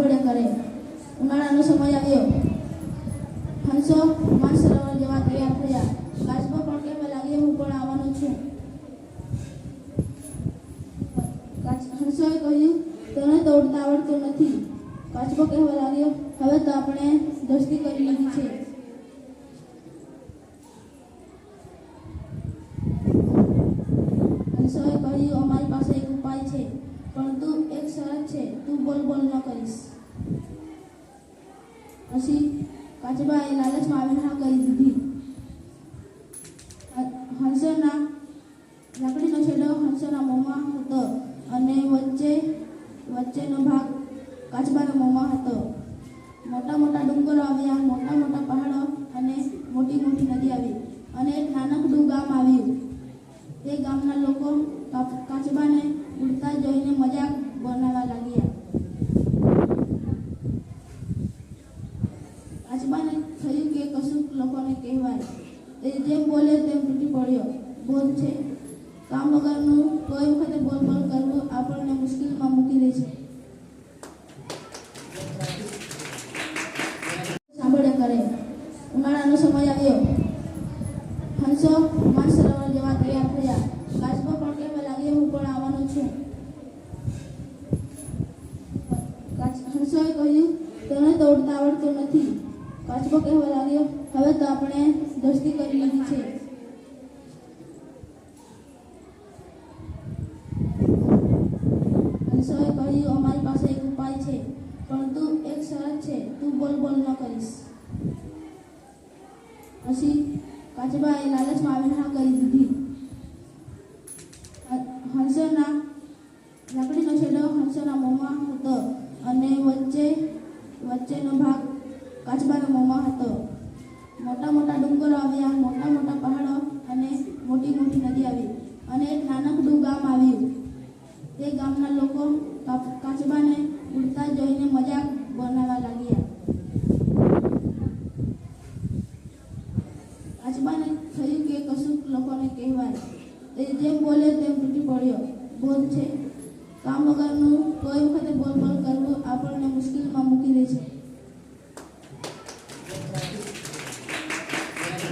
સાંભળે કરે. ઉનાળાનો સમય આવ્યો. હંસો માનસરોવર જવા તૈયાર થયા. કાચબો પણ કહેવા લાગ્યો, હું પણ આવવાનો છું. હંસોએ કહ્યું, તને તો ઉડતા આવડતું નથી. કાચબો કહેવા લાગ્યો, હવે તો આપણે દોસ્તી કરી લીધી છે. હંસોએ કહ્યું, અમારી પાસે એક ઉપાય છે, પરંતુ એક શરત છે, તું બોલ ન કરીશ. પછી કાચબાએ લાલચમાં આવીને હા કરી દીધી. હંસોના લાકડીનો છેડો હંસોના મોંમાં હતો અને વચ્ચેનો ભાગ કાચબાના મોંમાં હતો. મોટા મોટા ડુંગરો આવ્યા, મોટા મોટા પહાડો અને મોટી મોટી નદી આવી અને એક નાનકડું ગામ આવ્યું. તે ગામના લોકો કાચબાને ઉડતા જોઈને મજાક બનાવવા લાગ્યા. કાચબાને થયું કે કશું લોકોને કહેવાય. તે જેમ બોલ્યો તેમ તૂટી પડ્યો. બોધ છે, કામ વગરનું કોઈ વખતે બોલ કરવું આપણને મુશ્કેલીમાં મૂકી દે છે. સાંભળે કરે. ઉનાળાનો સમય આવ્યો. હંસો માનસરોવર જવા તૈયાર થયા. કાચબો પણ કહેવા લાગ્યો, હું પણ આવવાનો છું. હંસોએ કહ્યું, તને તો ઉડતા આવડતું નથી. કાચબો કહેવા લાગ્યો, હવે તો આપણે દોસ્તી કરી લીધી છે. હંસોએ કહ્યું, અમારી પાસે એક ઉપાય છે, પરંતુ એક શરત છે, તું બોલ ન કરીશ. પછી કાચબાએ લાલચમાં આવીને હા કરી દીધી. હંસોના લાકડીનો છેડો હંસોના મોંમાં હતો અને વચ્ચેનો ભાગ કાચબાના મોંમાં હતો. મોટા મોટા ડુંગરો આવ્યા, મોટા મોટા પહાડો અને મોટી મોટી નદી આવી અને એક નાનકડું ગામ આવ્યું. તે ગામના લોકો કાચબાને ઉડતા જોઈને મજાક બનાવવા લાગ્યા. કાચબાને થયું કે કશું લોકોને કહેવાય. તે જેમ બોલ્યો તેમ તૂટી પડ્યો. બોધ છે, કામ વગરનું કોઈ વખતે બોલ કરવું આપણને મુશ્કેલીમાં મૂકી દે છે.